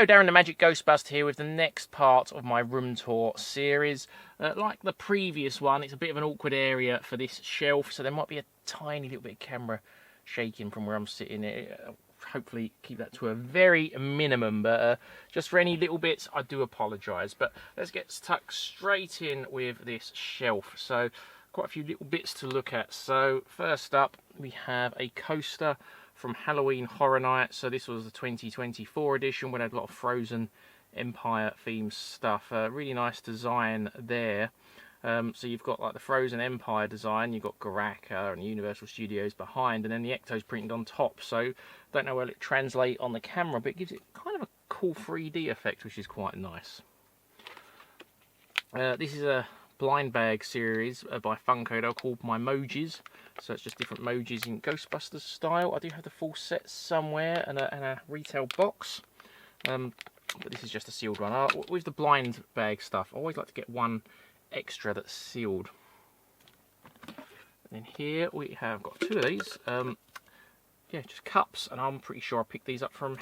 Hello, Darren the Magic Ghostbuster here with the next part of my room tour series. Like the previous one, it's a bit of an awkward area for this shelf, so there might be a tiny little bit of camera shaking from where I'm sitting. Hopefully keep that to a very minimum, but just for any little bits, I do apologise. But let's get stuck straight in with this shelf. So quite a few little bits to look at. So first up, we have a coaster from Halloween Horror Nights. So this was the 2024 edition when it had a lot of Frozen Empire themed stuff. Really nice design there. So you've got like the Frozen Empire design, you've got Garaka and Universal Studios behind, and then the Ecto's printed on top. So don't know where it translates on the camera, but it gives it kind of a cool 3D effect, which is quite nice. This is a blind bag series by Funko. They're called My Mojis. So it's just different Mojis in Ghostbusters style. I do have the full set somewhere and a retail box. But this is just a sealed one. With the blind bag stuff, I always like to get one extra that's sealed. And then here we have got two of these. Yeah, just cups, and I'm pretty sure I picked these up from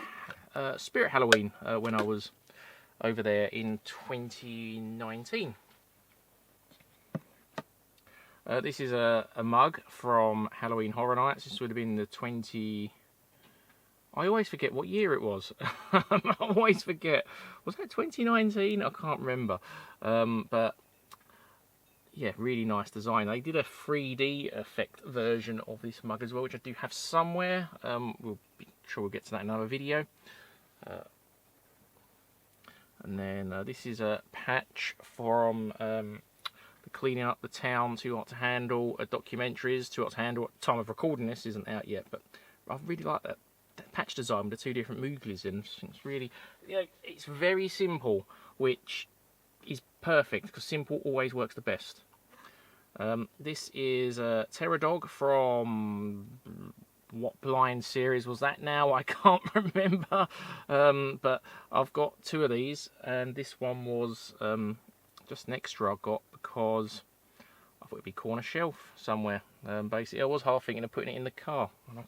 Spirit Halloween when I was over there in 2019. This is a mug from Halloween Horror Nights. This would have been the 20... I always forget what year it was. I always forget. Was that 2019? I can't remember. But yeah, really nice design. They did a 3D effect version of this mug as well, which I do have somewhere. We'll be sure we'll get to that in another video. And then this is a patch from the Cleaning Up the Town, Too Hot to Handle documentaries. Too Hot to Handle at the time of recording this isn't out yet, but I really like that patch design with the two different Mooglies in. It's really, you know, it's very simple, which is perfect because simple always works the best. This is a Terror Dog from what blind series was that now? I can't remember. But I've got two of these, and this one was just an extra I got because I thought it'd be corner shelf somewhere. Basically, I was half thinking of putting it in the car. And I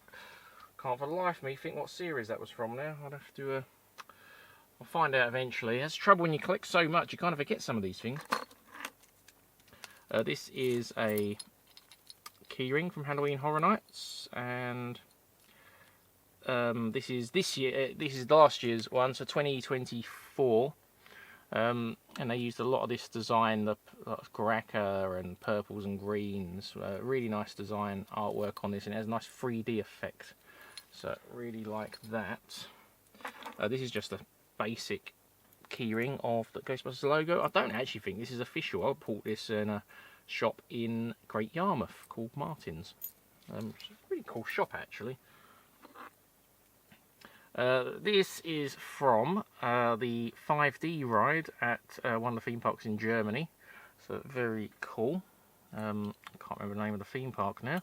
can't for the life of me think what series that was from now. I'd have to... I'll find out eventually. That's the trouble when you collect so much, you kind of forget some of these things. This is a keyring from Halloween Horror Nights, and this is last year's one, so 2024. And they used a lot of this design, the Garaka and purples and greens. Really nice design artwork on this, and it has a nice 3D effect. So really like that. This is just a basic keyring of the Ghostbusters logo. I don't actually think this is official. I bought this in a shop in Great Yarmouth called Martin's. It's a really cool shop actually. This is from the 5D ride at one of the theme parks in Germany. So very cool. I can't remember the name of the theme park now.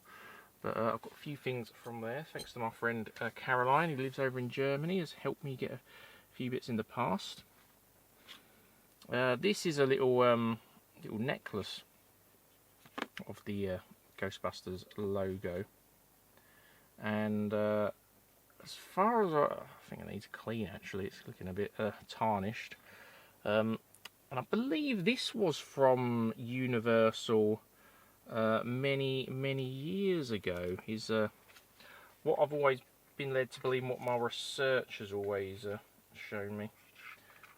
But I've got a few things from there. Thanks to my friend Caroline, who lives over in Germany, has helped me get a few bits in the past. This is a little necklace of the Ghostbusters logo, and as far as I think it needs a clean actually, it's looking a bit tarnished, and I believe this was from Universal many years ago. Is what I've always been led to believe, and what my research has always shown me.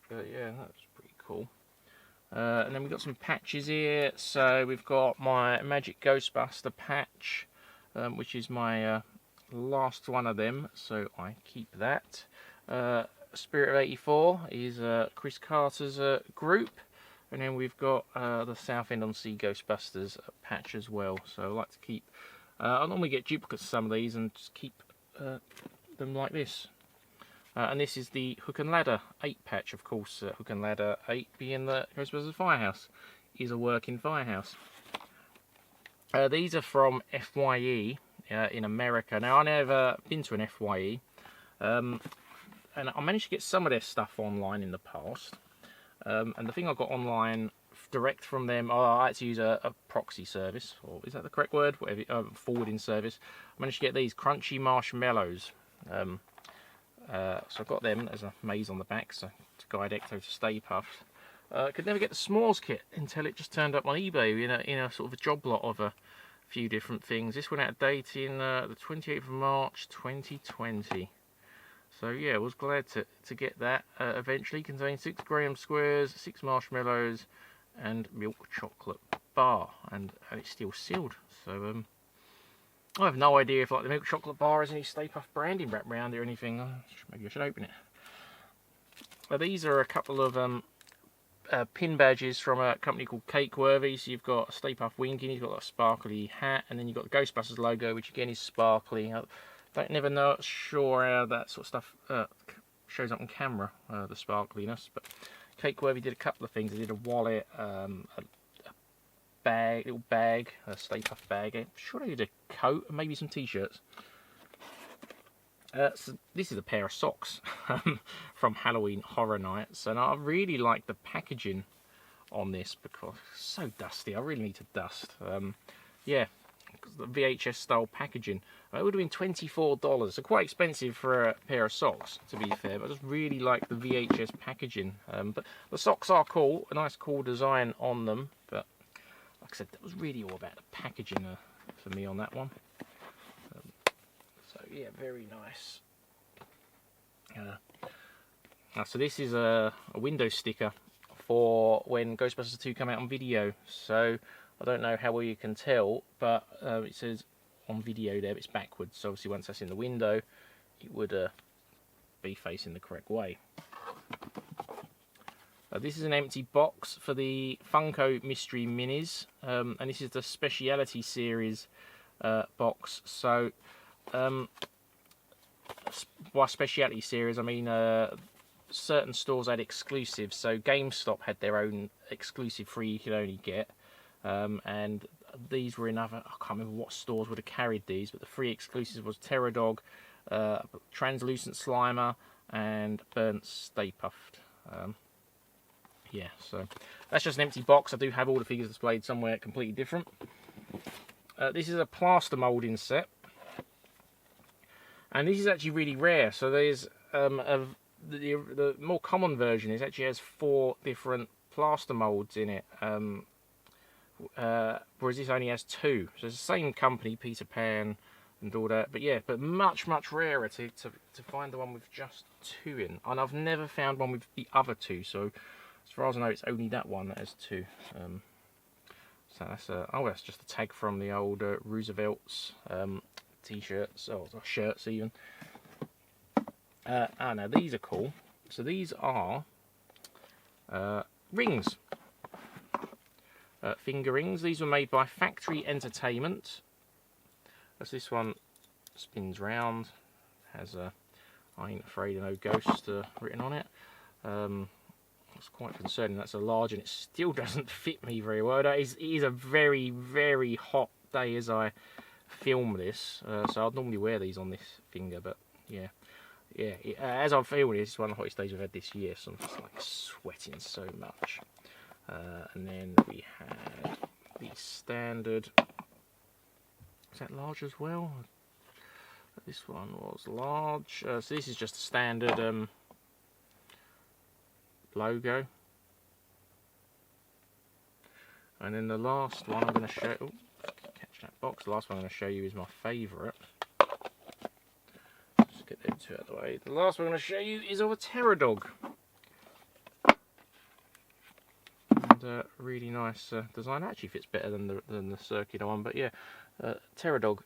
But yeah, that's pretty cool. And then we've got some patches here. So we've got my Magic Ghostbuster patch, which is my last one of them, so I keep that. Spirit of 84 is Chris Carter's group, and then we've got the Southend-on-Sea Ghostbusters patch as well. So I like to keep, I normally get duplicates of some of these and just keep them like this. And this is the Hook and Ladder 8 patch, of course. Hook and Ladder 8 being the Ghostbusters firehouse, is a working firehouse. These are from FYE in America. Now, I've never been to an FYE, and I managed to get some of their stuff online in the past. And the thing I got online direct from them, I had to use a proxy service, or is that the correct word? Whatever, forwarding service. I managed to get these crunchy marshmallows. So I've got them. There's a maze on the back, so to guide Ecto to Stay Puft. Could never get the s'mores kit until it just turned up on eBay in a sort of a job lot of a few different things. This went out of date in the 28th of March 2020. So yeah, I was glad to get that. Eventually contains 6 graham squares, 6 marshmallows, and milk chocolate bar, and it's still sealed. So I have no idea if like the milk chocolate bar has any Stay Puft branding wrapped around it or anything. Maybe I should open it. These are a couple of pin badges from a company called Cakeworthy. So you've got a Stay Puft winking, you've got like a sparkly hat, and then you've got the Ghostbusters logo, which again is sparkly. Sure how that sort of stuff shows up on camera, the sparkliness, but Cakeworthy did a couple of things. They did a wallet, a little bag, a Stay Puft bag. I'm sure they did a coat and maybe some t-shirts. So this is a pair of socks from Halloween Horror Nights, and I really like the packaging on this because it's so dusty. I really need to dust. Yeah, the VHS style packaging. It would have been $24, so quite expensive for a pair of socks, to be fair. But I just really like the VHS packaging. But the socks are cool, a nice cool design on them. But like I said, that was really all about the packaging for me on that one. So yeah, very nice. So this is a window sticker for when Ghostbusters 2 come out on video. So I don't know how well you can tell, but it says on video there, it's backwards. So obviously once that's in the window, it would be facing the correct way. This is an empty box for the Funko Mystery Minis, and this is the Speciality Series box. So by Speciality Series, I mean certain stores had exclusives. So GameStop had their own exclusive free you could only get. And these were in other, I can't remember what stores would have carried these, but the free exclusives was Pterodog, Translucent Slimer, and Burnt Stay Puft. Yeah, so that's just an empty box. I do have all the figures displayed somewhere completely different. This is a plaster moulding set, and this is actually really rare. So there's the more common version is actually has 4 different plaster moulds in it. Whereas this only has 2. So it's the same company, Peter Pan and all that, but yeah, but much rarer to find the one with just 2 in, and I've never found one with the other 2. So as far as I know, it's only that one that has 2. So that's that's just a tag from the old Roosevelt's t-shirts or shirts even. Now these are cool. So these are rings. Finger rings. These were made by Factory Entertainment. As this one spins round, has a "I ain't afraid of no ghost" written on it. It's quite concerning. That's a large, and it still doesn't fit me very well. It is a very hot day as I film this, so I'd normally wear these on this finger, but yeah. As I'm filming this, it's one of the hottest days we've had this year, so I'm just like sweating so much. And then we had the standard. Is that large as well? This one was large. So this is just a standard logo. And then the last one I'm going to show. Oh, catch that box. The last one I'm going to show you is my favourite. Just get them 2 out of the way. The last one I'm going to show you is of a Pterodog. Really nice design. Actually fits better than the circular one, but yeah, Pterodog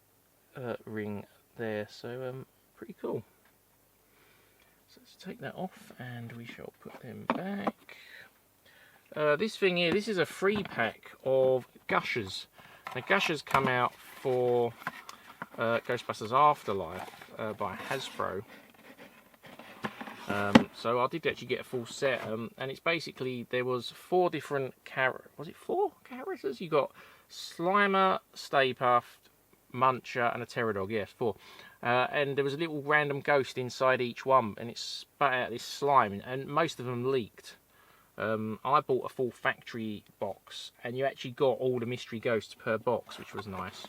ring there, so pretty cool. So let's take that off and we shall put them back. This thing here, this is a free pack of Gushers. Now Gushers come out for Ghostbusters Afterlife by Hasbro. So I did actually get a full set, and it's basically, there was 4 different was it 4 characters? You got Slimer, Stay Puft, Muncher, and a Pterodog. Yes, 4. And there was a little random ghost inside each one, and it spat out this slime, and most of them leaked. I bought a full factory box, and you actually got all the mystery ghosts per box, which was nice.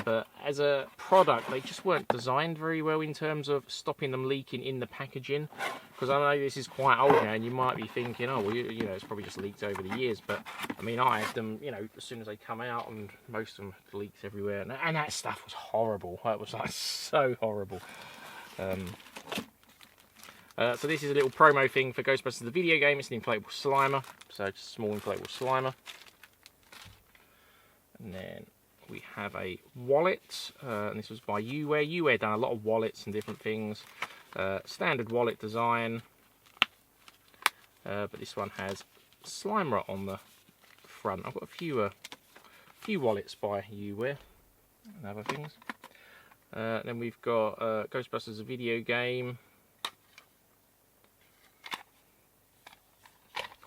But as a product, they just weren't designed very well in terms of stopping them leaking in the packaging. Because I know this is quite old now, and you might be thinking, oh, well, you know, it's probably just leaked over the years. But I mean, I had them, you know, as soon as they come out, and most of them leaked everywhere, and that stuff was horrible. That was like so horrible. So this is a little promo thing for Ghostbusters the video game. It's an inflatable Slimer, so just a small inflatable Slimer. And then we have a wallet, and this was by Uware. Uware done a lot of wallets and different things. Standard wallet design, but this one has Slimer on the front. I've got a few wallets by Uware and other things. Then we've got Ghostbusters the video game.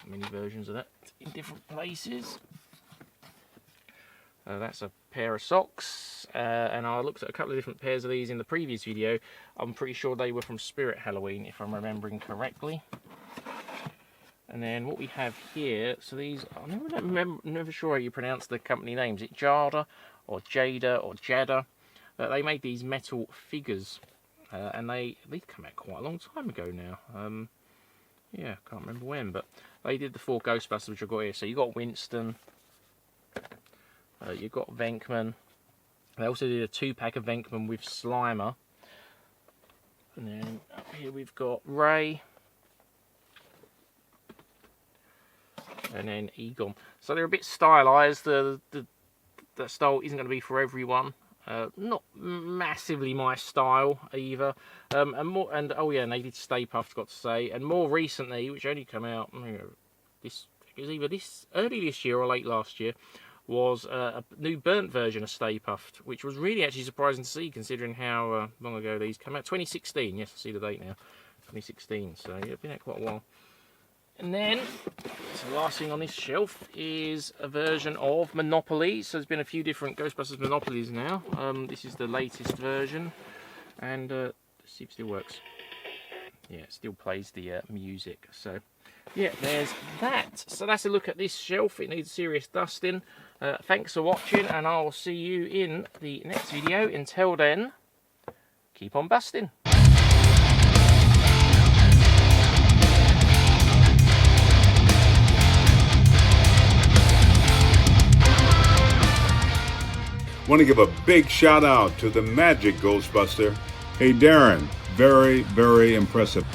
Many versions of that in different places. That's a pair of socks, and I looked at a couple of different pairs of these in the previous video. I'm pretty sure they were from Spirit Halloween, if I'm remembering correctly. And then what we have here, so these, I'm never sure how you pronounce the company names. Is it Jada or Jada or Jada? They made these metal figures, and these come out quite a long time ago now. Yeah, can't remember when, but they did the 4 Ghostbusters, which I've got here. So you got Winston, you got Venkman. They also did a 2-pack of Venkman with Slimer. And then up here we've got Ray. And then Egon. So they're a bit stylized. The style isn't going to be for everyone. Not massively my style either, and oh yeah, and they did Stay Puft, got to say, and more recently, which only came out, this it was either early this year or late last year, was a new burnt version of Stay Puft, which was really actually surprising to see considering how long ago these came out. 2016, yes, I see the date now, 2016. So yeah, it's been out quite a while. And then, so the last thing on this shelf is a version of Monopoly. So there's been a few different Ghostbusters Monopolies now. This is the latest version, and let's see if it still works. Yeah, it still plays the music. So yeah, there's that. So that's a look at this shelf. It needs a serious dusting. Thanks for watching, and I'll see you in the next video. Until then, keep on busting. Want to give a big shout out to the Magic Ghostbuster. Hey Darren, very, very impressive.